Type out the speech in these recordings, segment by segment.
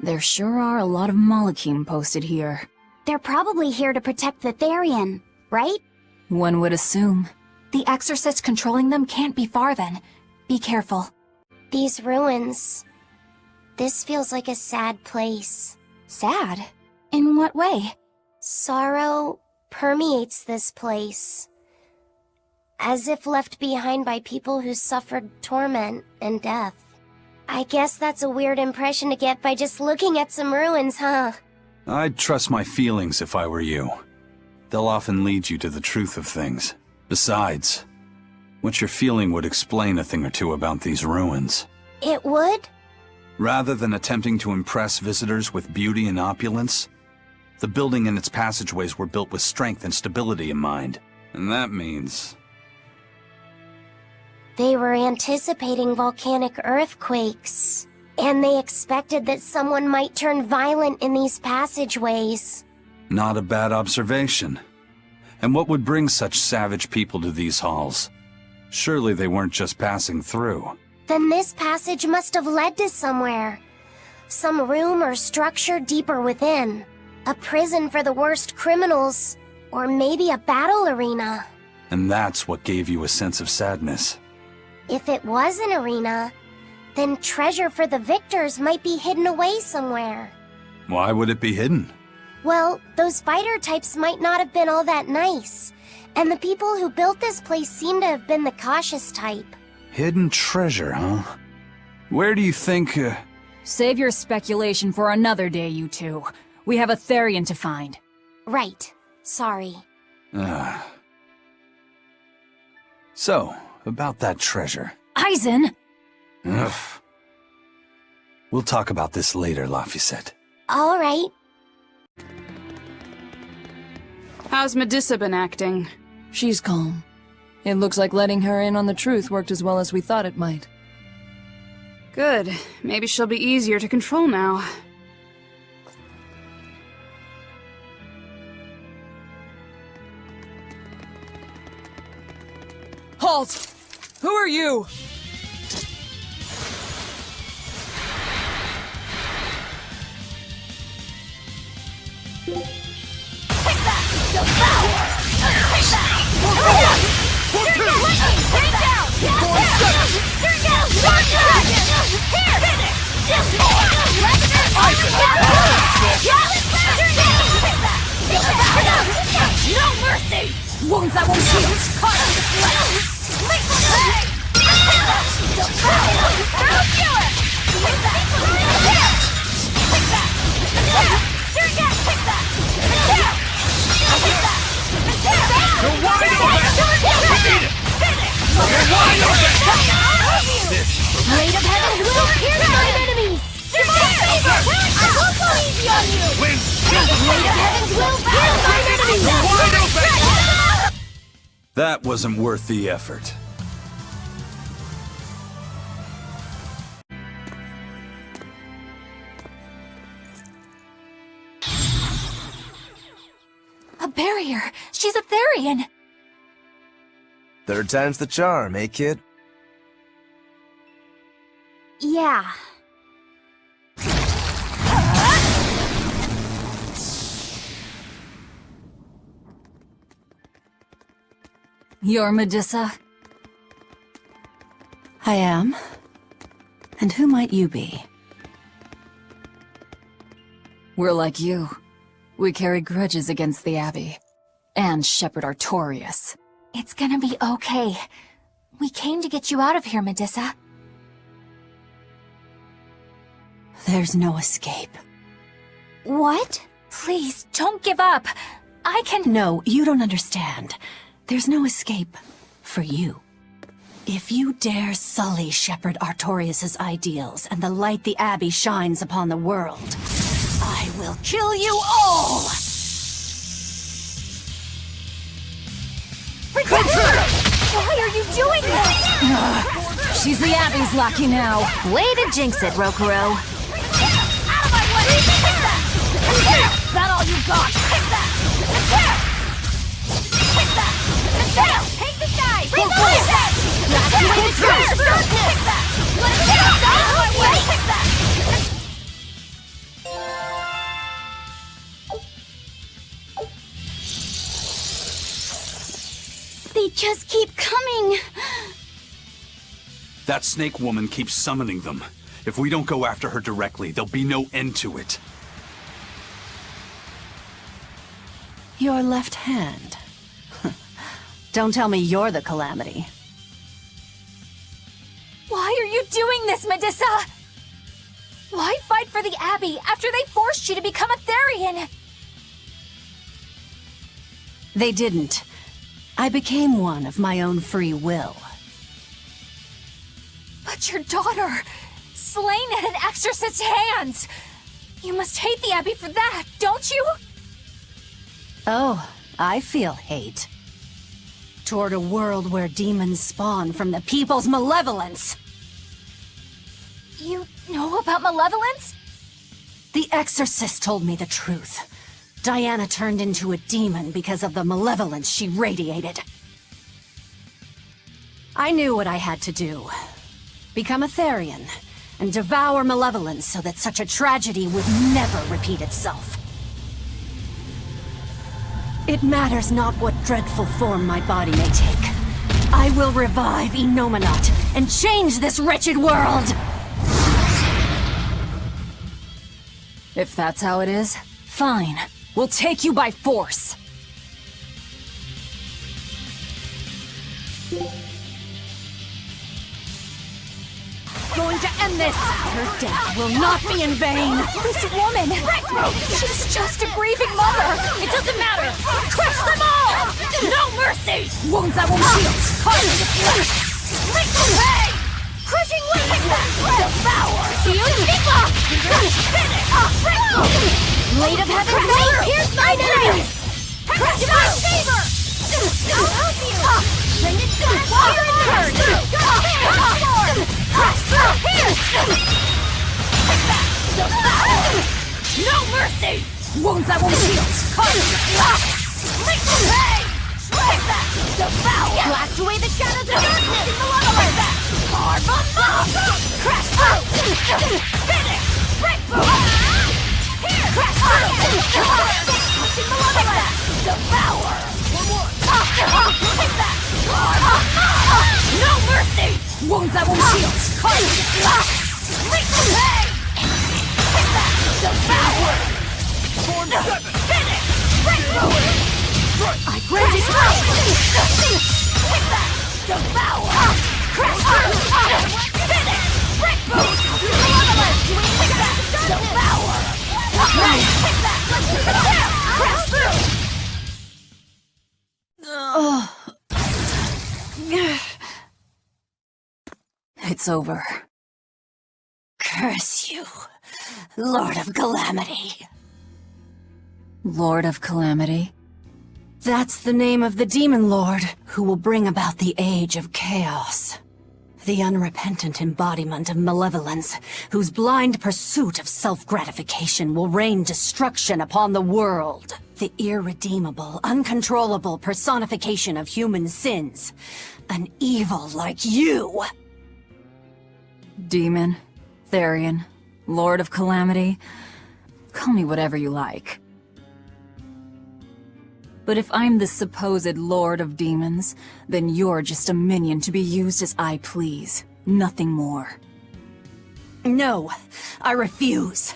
There sure are a lot of Malakim posted here. They're probably here to protect the Therian, right? One would assume. The exorcist controlling them can't be far then. Be careful. These ruins... This feels like a sad place. Sad? In what way? Sorrow permeates this place. As if left behind by people who suffered torment and death. I guess that's a weird impression to get by just looking at some ruins, huh? I'd trust my feelings if I were you. They'll often lead you to the truth of things. Besides, what you're feeling would explain a thing or two about these ruins. It would? Rather than attempting to impress visitors with beauty and opulence, the building and its passageways were built with strength and stability in mind. And that means... They were anticipating volcanic earthquakes, and they expected that someone might turn violent in these passageways. Not a bad observation. And what would bring such savage people to these halls? Surely they weren't just passing through. Then this passage must have led to somewhere. Some room or structure deeper within. A prison for the worst criminals, or maybe a battle arena. And that's what gave you a sense of sadness. If it was an arena, then treasure for the victors might be hidden away somewhere. Why would it be hidden? Well, those fighter types might not have been all that nice, and the people who built this place seem to have been the cautious type. Hidden treasure, huh? Where do you think, Save your speculation for another day, you two. We have a Therian to find. Right. Sorry. So, about that treasure. Eisen! Ugh. We'll talk about this later, Laphicet. All right. How's Medissa been acting? She's calm. It looks like letting her in on the truth worked as well as we thought it might. Good. Maybe she'll be easier to control now. Halt! Who are you? No mercy! Wounds that won't heal! Caught in the flesh! Blade of Heaven will pierce mine enemies! I won't go easy on you! Blade of Heaven will pierce mine enemies! That wasn't worth the effort. A barrier! She's a Therian! Third time's the charm, eh, kid? Yeah. You're Medissa? I am. And who might you be? We're like you. We carry grudges against the Abbey. And Shepherd Artorias. It's gonna be okay. We came to get you out of here, Medissa. There's no escape. What? Please, don't give up. I can— No, you don't understand. There's no escape for you. If you dare sully Shepherd Artorias' ideals and the light the Abbey shines upon the world, I will kill you all! Why are you doing this? She's the Abbey's lackey now. Way to jinx it, Rokuro. Out of my way! That all you got? Take this guy! Bring the way! Blast you into darkness! Let's get out of my way! just keep coming. That snake woman keeps summoning them. If we don't go after her directly, there'll be no end to it. Your left hand. Don't tell me you're the Calamity. Why are you doing this, Medissa? Why fight for the Abbey after they forced you to become a Therian? They didn't. I became one of my own free will. But your daughter, slain at an exorcist's hands! You must hate the Abbey for that, don't you? Oh, I feel hate. Toward a world where demons spawn from the people's malevolence. You know about malevolence? The exorcist told me the truth. Diana turned into a demon because of the malevolence she radiated. I knew what I had to do. Become a Therian, and devour malevolence so that such a tragedy would never repeat itself. It matters not what dreadful form my body may take. I will revive Enominat and change this wretched world! If that's how it is, fine. We'll take you by force. Going to end this! Her death will not be in vain! This woman! She's just a grieving mother! It doesn't matter! Crush them all! No mercy! Wounds that won't heal! Part of the flesh! Hey! Crushing weakness! Devour! Blade of Heaven's Blade! Pierce my enemies! Crush my favor! I'll help you! Bring it to the fire and turn! No mercy! Wounds that won't heal! Blast away the shadows of darkness! Carve them up! Crash through! Finish! Break through! Here! Crash through! Devour! Take that! No mercy! Wounds that won't heal! Devour! Finish! Break through! I grant it! Take that! Devour! Crash through! Finish! Break through! Take that! Devour! Take that! Crash through! It's over. Curse you, Lord of Calamity. Lord of Calamity? That's the name of the Demon Lord who will bring about the Age of Chaos. The unrepentant embodiment of malevolence, whose blind pursuit of self-gratification will rain destruction upon the world. The irredeemable, uncontrollable personification of human sins. An evil like you! Demon, Therian, Lord of Calamity. Call me whatever you like. But if I'm the supposed Lord of Demons, then you're just a minion to be used as I please. Nothing more. No, I refuse.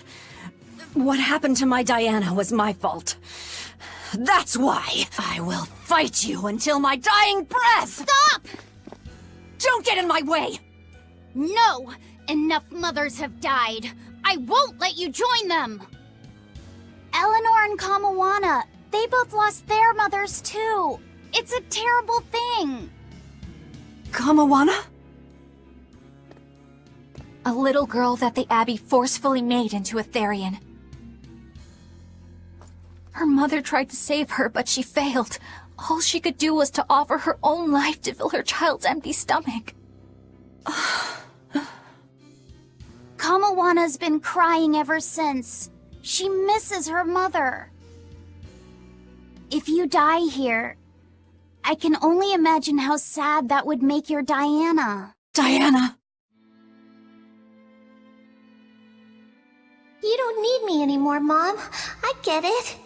What happened to my Diana was my fault. That's why I will fight you until my dying breath! Stop! Don't get in my way! No! Enough mothers have died. I won't let you join them! Eleanor and Kamawana, they both lost their mothers too. It's a terrible thing. Kamawana? A little girl that the Abbey forcefully made into a Therian. Her mother tried to save her, but she failed. All she could do was to offer her own life to fill her child's empty stomach. Kamawana's been crying ever since. She misses her mother. If you die here, I can only imagine how sad that would make your Diana. Diana! You don't need me anymore, Mom. I get it.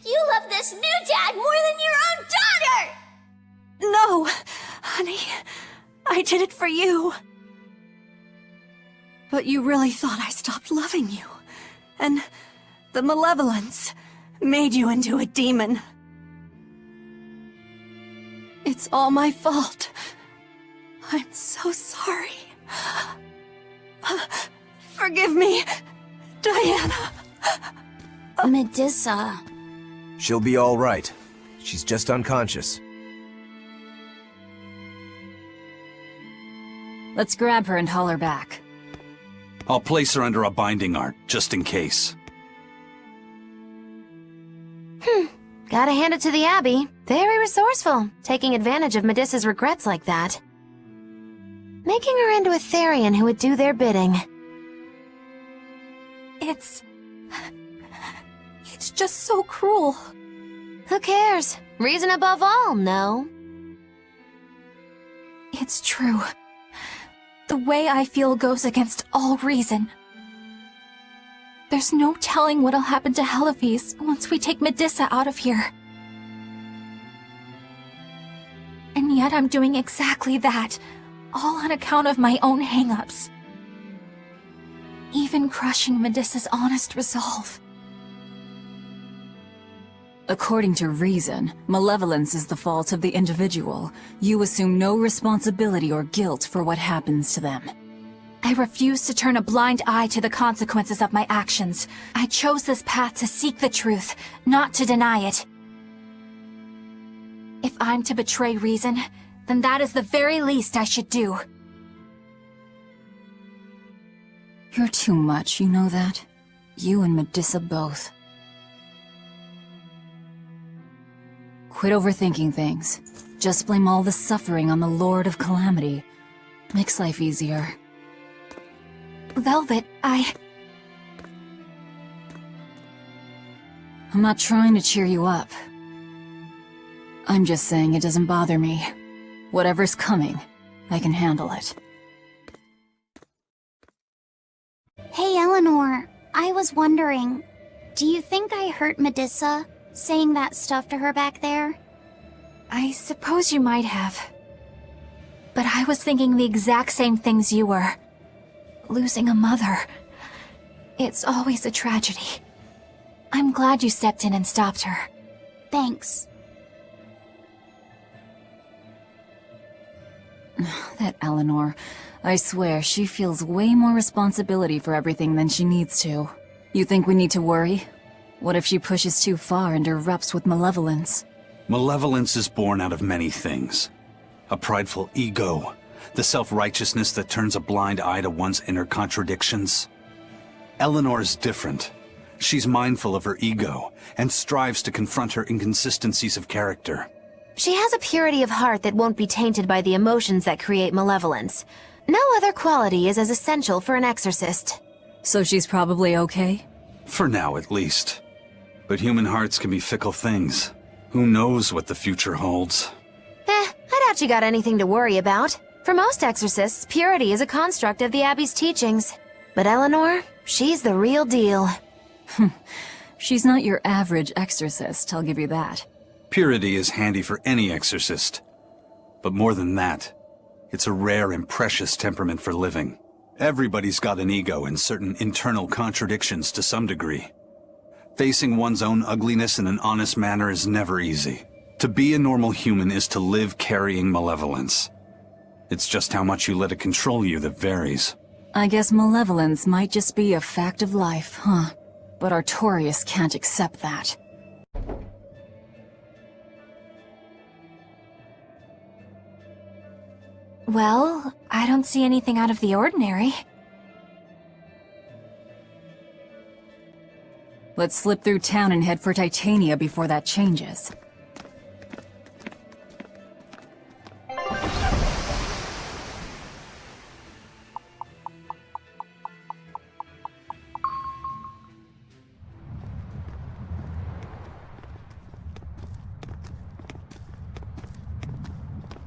You love this new dad more than your own daughter! No! Honey, I did it for you. But you really thought I stopped loving you. And the malevolence made you into a demon. It's all my fault. I'm so sorry. Forgive me, Diana. Medissa. She'll be all right. She's just unconscious. Let's grab her and haul her back. I'll place her under a binding art, just in case. Gotta hand it to the Abbey. Very resourceful, taking advantage of Medissa's regrets like that. Making her into a Therian who would do their bidding. It's just so cruel. Who cares? Reason above all, no? It's true. The way I feel goes against all reason. There's no telling what'll happen to Heliphys once we take Medissa out of here. And yet I'm doing exactly that, all on account of my own hang-ups. Even crushing Medissa's honest resolve. According to reason, malevolence is the fault of the individual. You assume no responsibility or guilt for what happens to them. I refuse to turn a blind eye to the consequences of my actions. I chose this path to seek the truth, not to deny it. If I'm to betray reason, then that is the very least I should do. You're too much, you know that? You and Medissa both. Quit overthinking things. Just blame all the suffering on the Lord of Calamity. Makes life easier. Velvet, I'm not trying to cheer you up. I'm just saying it doesn't bother me. Whatever's coming, I can handle it. Hey, Eleanor. I was wondering, do you think I hurt Medissa, saying that stuff to her back there? I suppose you might have. But I was thinking the exact same things you were. Losing a mother. It's always a tragedy. I'm glad you stepped in and stopped her. Thanks. That Eleanor. I swear, she feels way more responsibility for everything than she needs to. You think we need to worry? What if she pushes too far and erupts with malevolence? Malevolence is born out of many things. A prideful ego, the self-righteousness that turns a blind eye to one's inner contradictions. Eleanor is different. She's mindful of her ego and strives to confront her inconsistencies of character. She has a purity of heart that won't be tainted by the emotions that create malevolence. No other quality is as essential for an exorcist. So she's probably okay? For now, at least. But human hearts can be fickle things. Who knows what the future holds? I doubt you got anything to worry about. For most exorcists, purity is a construct of the Abbey's teachings. But Eleanor, she's the real deal. She's not your average exorcist, I'll give you that. Purity is handy for any exorcist. But more than that, it's a rare and precious temperament for living. Everybody's got an ego and certain internal contradictions to some degree. Facing one's own ugliness in an honest manner is never easy. To be a normal human is to live carrying malevolence. It's just how much you let it control you that varies. I guess malevolence might just be a fact of life, huh? But Artorias can't accept that. Well, I don't see anything out of the ordinary. Let's slip through town and head for Titania before that changes.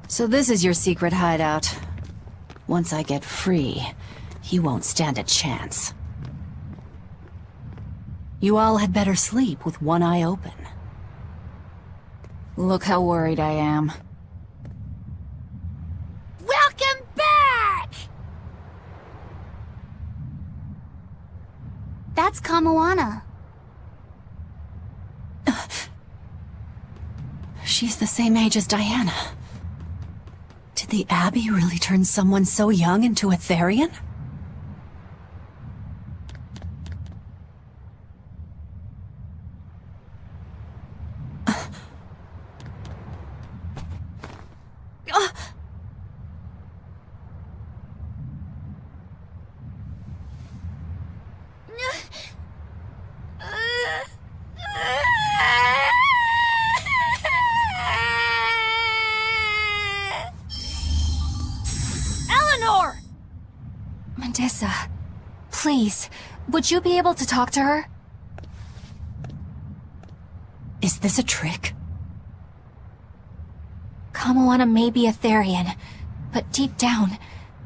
So this is your secret hideout. Once I get free, he won't stand a chance. You all had better sleep with one eye open. Look how worried I am. That's Kamoana. She's the same age as Diana. Did the Abbey really turn someone so young into a Therian? Medissa, please, would you be able to talk to her? Is this a trick? Kamoana may be a Therian, but deep down,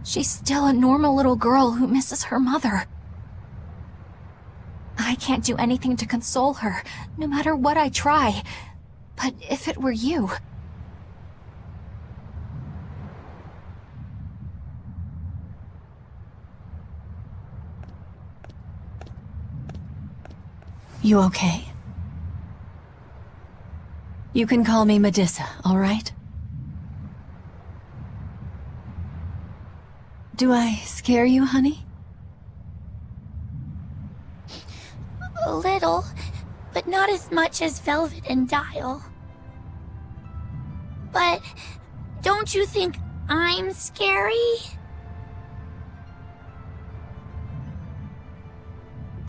she's still a normal little girl who misses her mother. I can't do anything to console her, no matter what I try. But if it were you... You okay? You can call me Medissa, all right? Do I scare you, honey? A little, but not as much as Velvet and Dial. But don't you think I'm scary?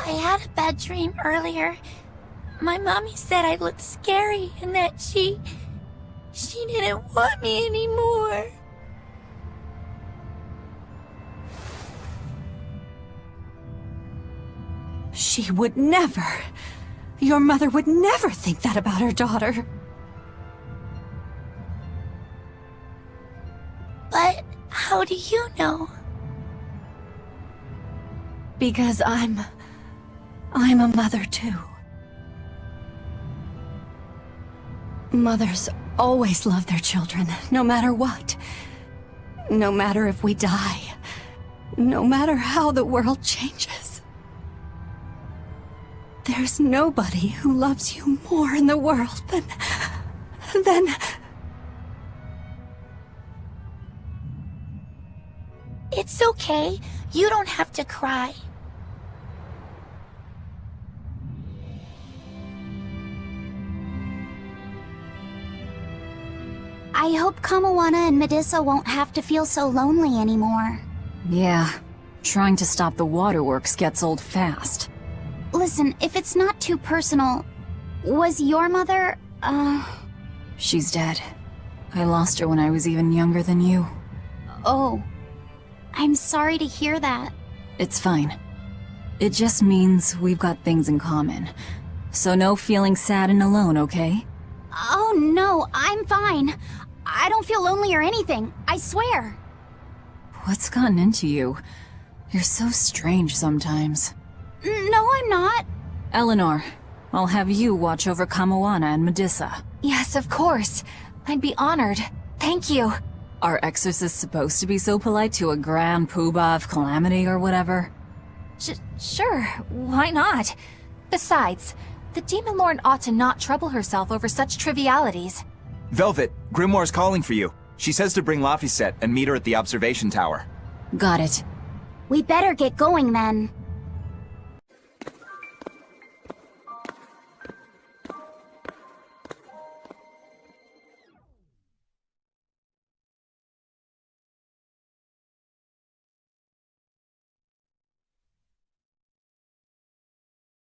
I had a bad dream earlier. My mommy said I looked scary and that she didn't want me anymore. She would never. Your mother would never think that about her daughter. But how do you know? Because I'm a mother too. Mothers always love their children, no matter what. No matter if we die. No matter how the world changes. There's nobody who loves you more in the world than... It's okay. You don't have to cry. I hope Kamoana and Medissa won't have to feel so lonely anymore. Yeah, trying to stop the waterworks gets old fast. Listen, if it's not too personal, was your mother, She's dead. I lost her when I was even younger than you. Oh. I'm sorry to hear that. It's fine. It just means we've got things in common. So no feeling sad and alone, okay? Oh no, I'm fine. I don't feel lonely or anything, I swear. What's gotten into you? You're so strange sometimes. No, I'm not. Eleanor, I'll have you watch over Kamoana and Medissa. Yes, of course. I'd be honored. Thank you. Are exorcists supposed to be so polite to a grand poobah of calamity or whatever? Sure, why not? Besides, the Demon Lord ought to not trouble herself over such trivialities. Velvet, Grimoire's calling for you. She says to bring Laphicet and meet her at the observation tower. Got it. We better get going then.